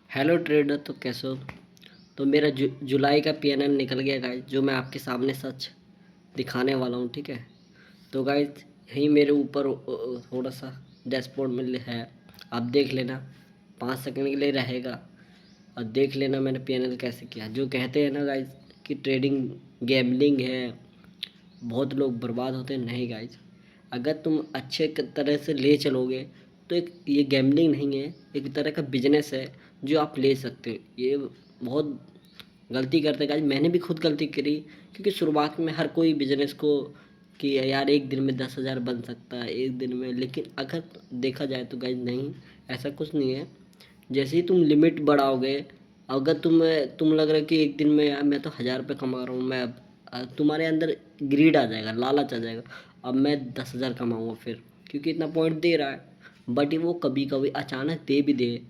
Hello trader, तो कैसे हो? तो मेरा जुलाई का पीएनएल निकल गया गाइज, जो मैं आपके सामने सच दिखाने वाला हूँ। ठीक है, तो गाइज यही मेरे ऊपर थोड़ा सा डैशबोर्ड में है। आप देख लेना, 5 सेकंड के लिए रहेगा और देख लेना मैंने पीएनएल कैसे किया। जो कहते हैं ना गाइज कि ट्रेडिंग गैम्बलिंग है, बहुत लोग बर्बाद होते हैं। नहीं गाइज, अगर तुम अच्छे तरह से ले चलोगे तो एक ये गैम्बलिंग नहीं है, एक तरह का बिजनेस है जो आप ले सकते हो। ये बहुत गलती करते गाइज, मैंने भी खुद गलती करी, क्योंकि शुरुआत में हर कोई बिजनेस को कि यार एक दिन में 10,000 बन सकता है एक दिन में। लेकिन अगर देखा जाए तो गाइज नहीं, ऐसा कुछ नहीं है। जैसे ही तुम लिमिट बढ़ाओगे, अगर तुम लग रहा है कि एक दिन में यार मैं तो 1,000 रुपये कमा रहा हूँ, मैं तुम्हारे अंदर ग्रीड आ जाएगा, लालच आ जाएगा, अब मैं 10,000 कमाऊँगा फिर, क्योंकि इतना पॉइंट दे रहा है। बट वो कभी कभी अचानक दे भी दे,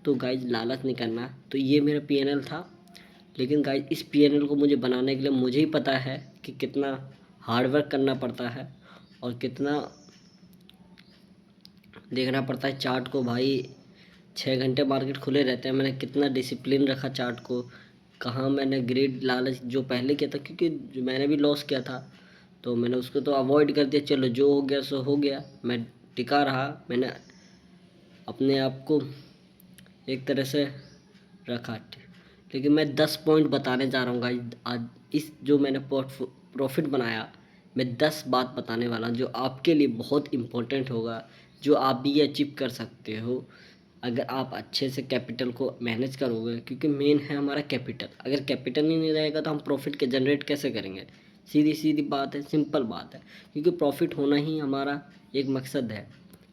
तो गाइज लालच नहीं करना। तो ये मेरा पीएनएल था। लेकिन गाइज इस पीएनएल को मुझे बनाने के लिए मुझे ही पता है कि कितना हार्डवर्क करना पड़ता है और कितना देखना पड़ता है चार्ट को। भाई 6 घंटे मार्केट खुले रहते हैं, मैंने कितना डिसिप्लिन रखा चार्ट को, कहाँ मैंने ग्रेड लालच जो पहले किया था, क्योंकि जो मैंने भी लॉस किया था तो मैंने उसको तो अवॉइड कर दिया। चलो जो हो गया सो हो गया, मैं टिका रहा, मैंने अपने आप को एक तरह से रखा। लेकिन मैं 10 पॉइंट बताने जा रहा हूँ गाइस आज। इस जो मैंने प्रॉफिट बनाया, मैं 10 बात बताने वाला हूँ जो आपके लिए बहुत इम्पोर्टेंट होगा, जो आप भी ये अचीव कर सकते हो अगर आप अच्छे से कैपिटल को मैनेज करोगे। क्योंकि मेन है हमारा कैपिटल, अगर कैपिटल ही नहीं रहेगा तो हम प्रॉफिट के जनरेट कैसे करेंगे? सीधी सीधी बात है, सिंपल बात है। क्योंकि प्रॉफिट होना ही हमारा एक मकसद है।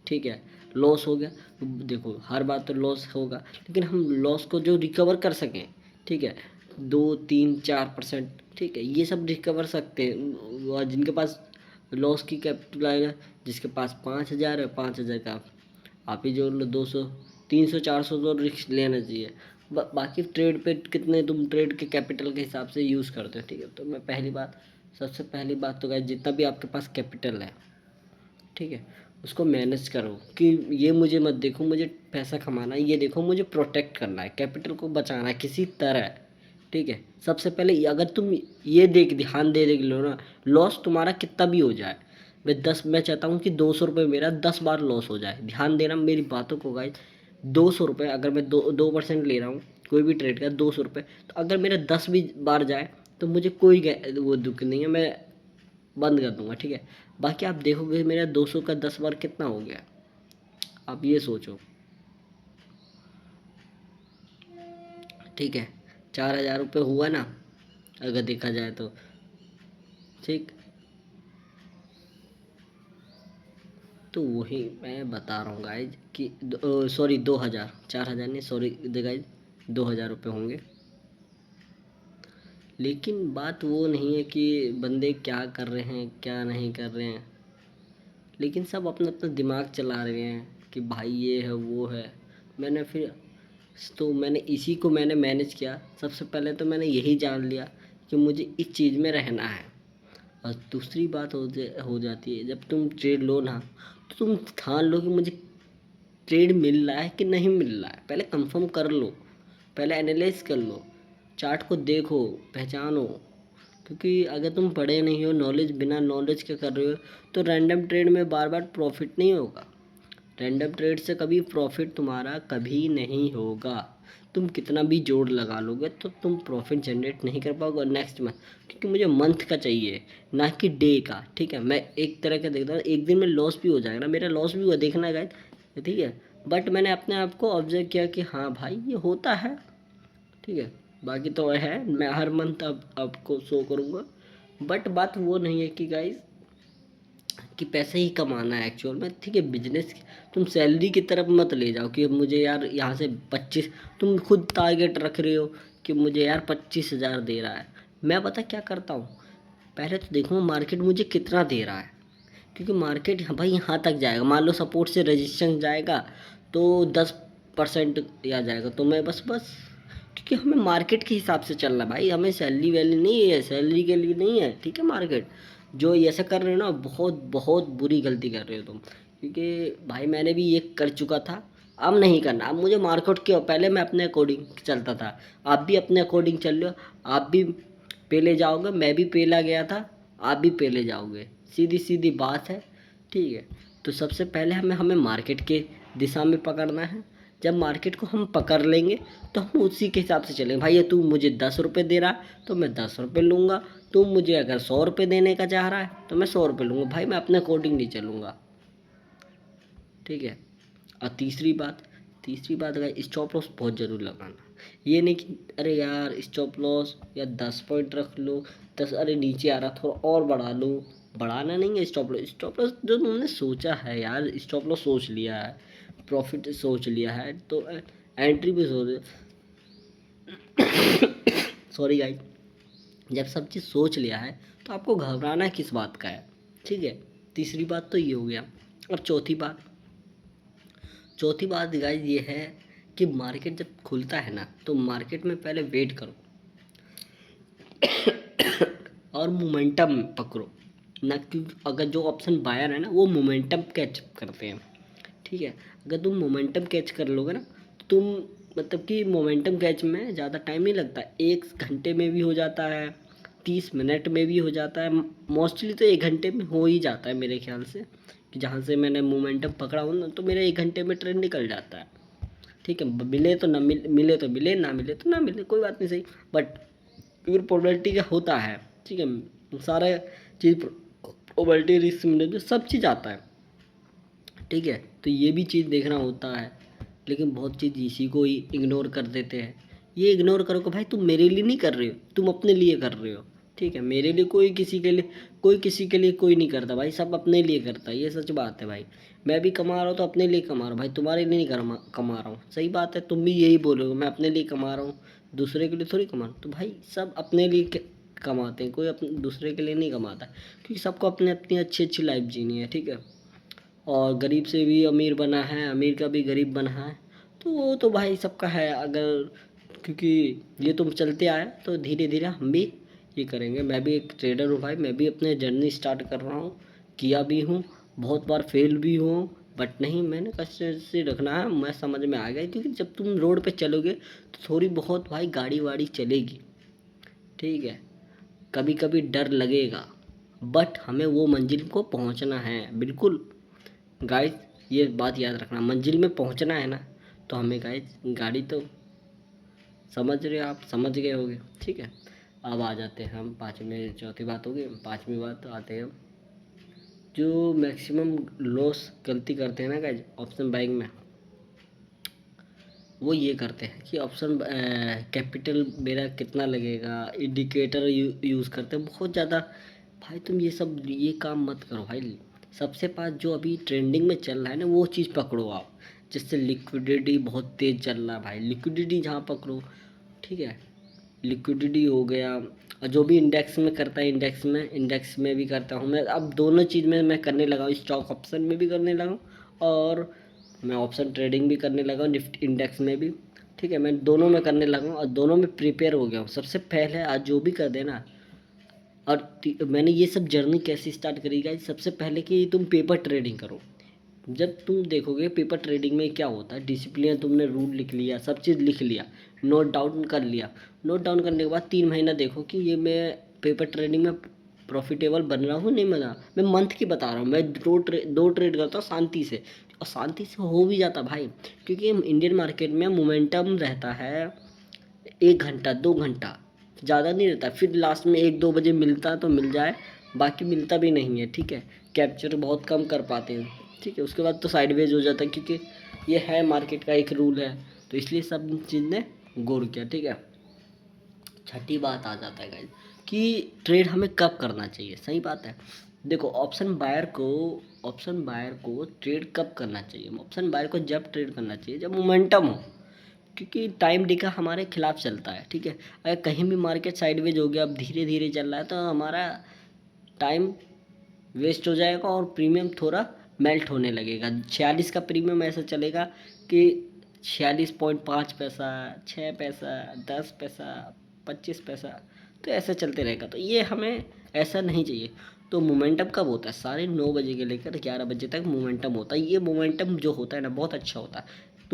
ठीक है, लॉस हो गया तो देखो हर बार तो लॉस होगा, लेकिन हम लॉस को जो रिकवर कर सकें, ठीक है, 2, 3, 4%, ठीक है, ये सब रिकवर सकते हैं। और जिनके पास लॉस की कैपिटल आएगा, जिसके पास 5,000 है, 5,000 का आप ही जोड़ लो, 200, 300, 400 तो रिस्क लेना चाहिए। बाकी ट्रेड पे कितने तुम ट्रेड के कैपिटल के हिसाब से यूज़ करते हो। ठीक है, तो मैं सबसे पहली बात तो गाइस, जितना भी आपके पास कैपिटल है, ठीक है, उसको मैनेज करो। कि ये मुझे मत देखो मुझे पैसा कमाना है, ये देखो मुझे प्रोटेक्ट करना है, कैपिटल को बचाना है किसी तरह। ठीक है, सबसे पहले अगर तुम ये ध्यान दे लो ना, लॉस तुम्हारा कितना भी हो जाए, मैं चाहता हूँ कि 200 रुपये मेरा 10 बार लॉस हो जाए। ध्यान देना मेरी बातों को गाइस। 200 रुपये अगर मैं 2% ले रहा हूँ कोई भी ट्रेड का, 200 रुपये, तो अगर मेरा 10 भी बार जाए तो मुझे कोई वो दुख नहीं है, मैं बंद कर दूंगा। ठीक है, बाकी आप देखोगे मेरा 200 का 10 बार कितना हो गया, आप ये सोचो। ठीक है, 4,000 रुपये हुआ ना अगर देखा जाए तो। ठीक, तो वही मैं बता रहा हूँ गाइज कि सॉरी 2,000, 4,000 नहीं, सॉरी गाइज, 2,000 रुपये होंगे। लेकिन बात वो नहीं है कि बंदे क्या कर रहे हैं क्या नहीं कर रहे हैं, लेकिन सब अपना अपना दिमाग चला रहे हैं कि भाई ये है वो है। मैंने फिर तो मैंने इसी को मैंने मैनेज किया। सबसे पहले तो मैंने यही जान लिया कि मुझे इस चीज़ में रहना है। और दूसरी बात हो जाती है, जब तुम ट्रेड लो ना, तो तुम ठान लो कि मुझे ट्रेड मिल रहा है कि नहीं मिल रहा है, पहले कंफर्म कर लो, पहले एनालाइज कर लो, चार्ट को देखो, पहचानो। क्योंकि अगर तुम पढ़े नहीं हो, नॉलेज बिना नॉलेज के कर रहे हो, तो रैंडम ट्रेड में बार बार प्रॉफिट नहीं होगा। रैंडम ट्रेड से कभी प्रॉफिट तुम्हारा कभी नहीं होगा। तुम कितना भी जोड़ लगा लोगे तो तुम प्रॉफिट जनरेट नहीं कर पाओगे नेक्स्ट मंथ, क्योंकि मुझे मंथ का चाहिए ना कि डे का। ठीक है, मैं एक तरह का देखता हूँ, एक दिन में लॉस भी हो जाएगा ना, मेरा लॉस भी हुआ देखना है। ठीक है, बट मैंने अपने आप को ऑब्जर्व किया कि हाँ भाई ये होता है। ठीक है, बाकी तो है, मैं हर मंथ अब आपको शो करूँगा। बट बात वो नहीं है कि गाइस कि पैसे ही कमाना है एक्चुअल में। ठीक है, बिजनेस तुम सैलरी की तरफ मत ले जाओ कि मुझे यार यहाँ से 25, तुम खुद टारगेट रख रहे हो कि मुझे यार 25,000 दे रहा है। मैं पता क्या करता हूँ, पहले तो देखूँ मार्केट मुझे कितना दे रहा है। क्योंकि मार्केट भाई यहाँ तक जाएगा, मान लो सपोर्ट से रजिस्टेंस जाएगा तो 10% या जाएगा, तो मैं बस क्योंकि हमें मार्केट के हिसाब से चलना है भाई, हमें सैलरी वैल्यू नहीं है, सैलरी के लिए नहीं है। ठीक है, मार्केट जो ऐसा कर रहे हो ना, बहुत बहुत बुरी गलती कर रहे हो तुम। क्योंकि भाई मैंने भी ये कर चुका था, अब नहीं करना। अब मुझे मार्केट के पहले मैं अपने अकॉर्डिंग चलता था, आप भी अपने अकॉर्डिंग चल लो। आप भी पहले जाओगे, मैं भी पहला गया था, आप भी पहले जाओगे, सीधी सीधी बात है। ठीक है, तो सबसे पहले हमें हमें मार्केट के दिशा में पकड़ना है। जब मार्केट को हम पकड़ लेंगे तो हम उसी के हिसाब से चलेंगे। भाई ये तू मुझे 10 रुपये दे रहा है तो मैं 10 रुपये लूँगा, तू मुझे अगर 100 रुपये देने का चाह रहा है तो मैं 100 रुपये लूँगा। भाई मैं अपने अकॉर्डिंग नहीं चलूँगा। ठीक है। और तीसरी बात अगर स्टॉप लॉस बहुत ज़रूर लगाना। ये नहीं कि अरे यार स्टॉप लॉस या 10 पॉइंट रख लो, 10 अरे नीचे आ रहा थोड़ा और बढ़ा लो। बढ़ाना नहीं है स्टॉप लॉस जो तुमने सोचा है यार, स्टॉप लॉस सोच लिया है, प्रॉफिट सोच लिया है, तो एंट्री भी सोच। सॉरी गाइस, जब सब चीज़ सोच लिया है तो आपको घबराना किस बात का है। ठीक है, तीसरी बात तो ये हो गया। अब चौथी बात गाइस ये है कि मार्केट जब खुलता है ना तो मार्केट में पहले वेट करो और मोमेंटम पकड़ो ना, क्योंकि अगर जो ऑप्शन बायर है ना वो मोमेंटम कैच करते हैं। ठीक है, अगर तुम मोमेंटम कैच कर लोगे ना तो तुम मतलब कि मोमेंटम कैच में ज़्यादा टाइम नहीं लगता, 1 घंटे में भी हो जाता है, 30 मिनट में भी हो जाता है, मोस्टली तो 1 घंटे में हो ही जाता है मेरे ख्याल से। कि जहाँ से मैंने मोमेंटम पकड़ा हो ना तो मेरा 1 घंटे में ट्रेंड निकल जाता है। ठीक है, मिले तो ना मिले तो मिले, ना मिले तो ना मिले, कोई बात नहीं, सही। बट फिर प्रोबेबिलिटी का होता है। ठीक है, सारा चीज़ प्रोबेबिलिटी, रिस्क मैनेजमेंट सब चीज़ आता है। ठीक है, तो ये भी चीज़ देखना होता है, लेकिन बहुत चीज़ इसी को ही इग्नोर कर देते हैं। ये इग्नोर करो कि भाई तुम मेरे लिए नहीं कर रहे हो, तुम अपने लिए कर रहे हो। ठीक है, मेरे लिए कोई किसी के लिए कोई नहीं करता भाई, सब अपने लिए करता है, ये सच बात है भाई। मैं भी कमा रहा हूँ तो अपने लिए कमा रहा हूँ भाई, तुम्हारे लिए नहीं कमा रहा हूँ। सही बात है, तुम भी यही बोलोगे मैं अपने लिए कमा रहा हूँ, दूसरे के लिए थोड़ी कमा रहा हूँ। तो भाई सब अपने लिए कमाते हैं, कोई अपने दूसरे के लिए नहीं कमाता, क्योंकि सबको अपने अपनी अच्छी अच्छी लाइफ जीनी है। ठीक है, और गरीब से भी अमीर बना है, अमीर का भी गरीब बना है, तो वो तो भाई सबका है। अगर क्योंकि ये तुम चलते आए तो धीरे धीरे हम भी ये करेंगे। मैं भी एक ट्रेडर हूँ भाई, मैं भी अपने जर्नी स्टार्ट कर रहा हूँ, किया भी हूँ, बहुत बार फेल भी हूँ, बट नहीं, मैंने कंसिस्टेंसी रखना है। मैं समझ में आ गया, क्योंकि जब तुम रोड पे चलोगे तो थोड़ी बहुत भाई गाड़ी वाड़ी चलेगी। ठीक है, कभी कभी डर लगेगा, बट हमें वो मंजिल को पहुंचना है। बिल्कुल गाइस, ये बात याद रखना, मंजिल में पहुंचना है ना तो हमें गाइस गाड़ी तो समझ रहे हो, आप समझ गए होगे। ठीक है, अब आ जाते हैं हम पाँचवें, चौथी बात होगी, पाँचवीं बात आते हैं हम, जो मैक्सिमम लॉस गलती करते हैं ना गाइस ऑप्शन बाइंग में, वो ये करते हैं कि ऑप्शन कैपिटल मेरा कितना लगेगा, इंडिकेटर यूज़ करते हैं बहुत ज़्यादा। भाई तुम ये काम मत करो भाई। सबसे पास जो अभी ट्रेंडिंग में चल रहा है ना वो चीज़ पकड़ो आप, जिससे लिक्विडिटी बहुत तेज़ चल रहा है भाई, लिक्विडिटी जहाँ पकड़ो। ठीक है, लिक्विडिटी हो गया, और जो भी इंडेक्स में करता है, इंडेक्स में भी करता हूँ मैं। अब दोनों चीज़ में मैं करने लगा हूँ, स्टॉक ऑप्शन में भी करने लगा हूँ, और मैं ऑप्शन ट्रेडिंग भी करने लगा हूँ, निफ्टी इंडेक्स में भी। ठीक है, मैं दोनों में करने लगा हूँ और दोनों में प्रिपेयर हो गया हूँ। सबसे पहले आज जो भी कर देना, और मैंने ये सब जर्नी कैसे स्टार्ट करी गाइस, सबसे पहले कि तुम पेपर ट्रेडिंग करो। जब तुम देखोगे पेपर ट्रेडिंग में क्या होता है, डिसिप्लिन, तुमने रूल लिख लिया, सब चीज़ लिख लिया, नोट डाउन कर लिया। नोट डाउन करने के बाद 3 महीना देखो कि ये मैं पेपर ट्रेडिंग में प्रॉफिटेबल बन रहा हूँ नहीं बन रहा। मैं मंथ की बता रहा हूँ, मैं दो ट्रेड करता हूँ शांति से, और शांति से हो भी जाता भाई, क्योंकि इंडियन मार्केट में मोमेंटम रहता है 1 घंटा 2 घंटा, ज़्यादा नहीं रहता। फिर लास्ट में 1-2 बजे मिलता तो मिल जाए, बाकी मिलता भी नहीं है। ठीक है, कैप्चर बहुत कम कर पाते हैं। ठीक है, उसके बाद तो साइडवेज हो जाता है, क्योंकि ये है मार्केट का एक रूल है, तो इसलिए सब चीज़ ने गौर किया। ठीक है, छठी बात आ जाता है गाइस कि ट्रेड हमें कब करना चाहिए। सही बात है, देखो ऑप्शन बायर को ट्रेड कब करना चाहिए। ऑप्शन बायर को जब ट्रेड करना चाहिए जब मोमेंटम हो, क्योंकि टाइम डिका हमारे खिलाफ चलता है। ठीक है, अगर कहीं भी मार्केट साइडवेज हो गया, अब धीरे धीरे चल रहा है, तो हमारा टाइम वेस्ट हो जाएगा और प्रीमियम थोड़ा मेल्ट होने लगेगा। 46 का प्रीमियम ऐसा चलेगा कि 46.5 पैसा, 6 पैसा, 10 पैसा, 25 पैसा, तो ऐसा चलते रहेगा। तो ये हमें ऐसा नहीं चाहिए। तो मोमेंटम कब होता है, 9:30 बजे के लेकर 11 बजे तक मोमेंटम होता है। ये मोमेंटम जो होता है ना बहुत अच्छा होता है।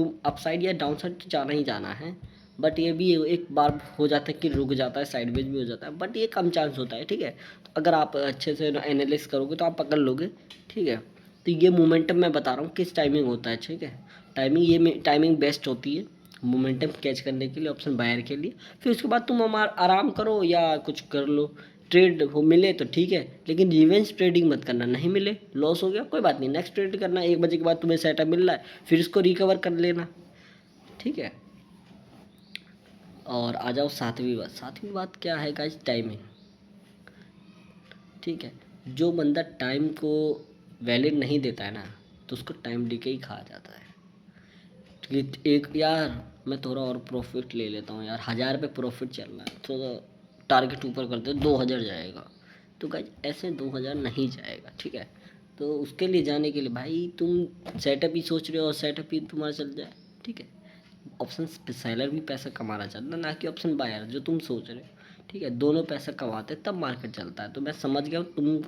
तुम अपसाइड या डाउन साइड तो जाना ही जाना है, बट ये भी एक बार हो जाता है कि रुक जाता है, साइडवेज भी हो जाता है, बट ये कम चांस होता है, ठीक है। तो अगर आप अच्छे से एनालिसिस करोगे तो आप पकड़ लोगे, ठीक है। तो ये मोमेंटम मैं बता रहा हूँ किस टाइमिंग होता है, ठीक है। टाइमिंग बेस्ट होती है मोमेंटम कैच करने के लिए, ऑप्शन बायर के लिए। फिर उसके बाद तुम आराम करो या कुछ कर लो, ट्रेड हो मिले तो ठीक है, लेकिन रिवेंज ट्रेडिंग मत करना। नहीं मिले, लॉस हो गया, कोई बात नहीं, नेक्स्ट ट्रेड करना। 1 बजे के बाद तुम्हें सेटअप मिल रहा है, फिर इसको रिकवर कर लेना, ठीक है। और आ जाओ सातवीं बात क्या है गाइस, टाइमिंग, ठीक है। जो बंदा टाइम को वैलिड नहीं देता है ना, तो उसको टाइम डीके ही कहा जाता है। कि एक यार मैं थोड़ा और प्रॉफिट ले लेता हूँ यार, 1000 पे प्रॉफिट चल रहा है, थोड़ा टारगेट ऊपर करते 2000 जाएगा, तो गाइस ऐसे 2000 नहीं जाएगा, ठीक है। तो उसके लिए जाने के लिए भाई तुम सेटअप ही सोच रहे हो और सेटअप ही तुम्हारा चल जाए, ठीक है। ऑप्शन सेलर भी पैसा कमाना चाहता है, ना कि ऑप्शन बायर जो तुम सोच रहे हो, ठीक है। दोनों पैसा कमाते तब मार्केट चलता है। तो मैं समझ गया हूँ,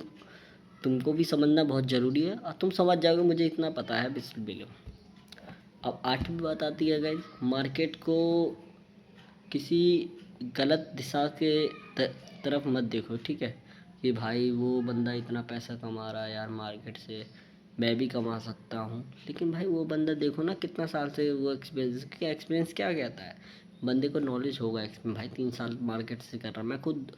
तुमको भी समझना बहुत ज़रूरी है, और तुम समझ जाओगे, मुझे इतना पता है बिल्कुल। अब 8वीं बात आती है गाइस, मार्केट को किसी गलत दिशा के तरफ मत देखो, ठीक है। कि भाई वो बंदा इतना पैसा कमा रहा है यार मार्केट से, मैं भी कमा सकता हूँ। लेकिन भाई वो बंदा देखो ना कितना साल से वो एक्सपीरियंस क्या कहता है, बंदे को नॉलेज होगा। भाई 3 साल मार्केट से कर रहा, मैं खुद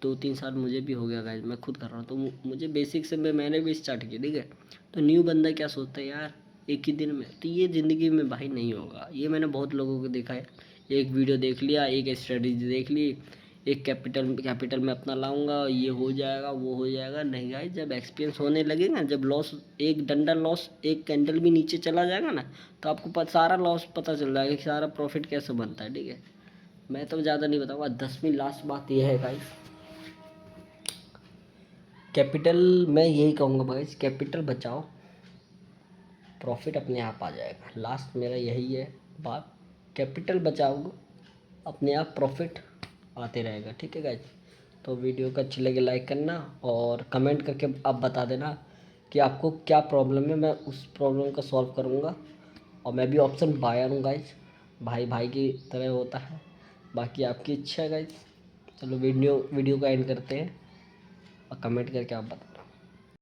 2-3 साल मुझे भी हो गया गाइस, मैं खुद कर रहा हूँ। तो मुझे बेसिक से मैंने भी स्टार्ट किया, ठीक है। तो न्यू बंदा क्या सोचता है यार एक ही दिन में, तो ये ज़िंदगी में भाई नहीं होगा। ये मैंने बहुत लोगों को देखा है, एक वीडियो देख लिया, एक स्ट्रेटजी देख ली, एक कैपिटल में अपना लाऊंगा, ये हो जाएगा वो हो जाएगा। नहीं गाइस, जब एक्सपीरियंस होने लगेगा, जब लॉस, एक डंडा लॉस, एक कैंडल भी नीचे चला जाएगा ना, तो आपको सारा लॉस पता चल जाएगा कि सारा प्रॉफिट कैसे बनता है, ठीक है। मैं तो ज़्यादा नहीं बताऊँगा। 10वीं लास्ट बात यह है गाइस, कैपिटल, मैं यही कहूँगा भाई, कैपिटल बचाओ, प्रॉफिट अपने आप आ जाएगा। लास्ट मेरा यही है बात, कैपिटल बचाओगे अपने आप प्रॉफिट आते रहेगा, ठीक है गाइज। तो वीडियो को अच्छी लगे लाइक करना, और कमेंट करके आप बता देना कि आपको क्या प्रॉब्लम है, मैं उस प्रॉब्लम को सॉल्व करूँगा। और मैं भी ऑप्शन बायर हूँ गाइज, भाई भाई की तरह होता है। बाकी आपकी इच्छा है गाइज। चलो वीडियो को एंड करते हैं, और कमेंट करके आप बता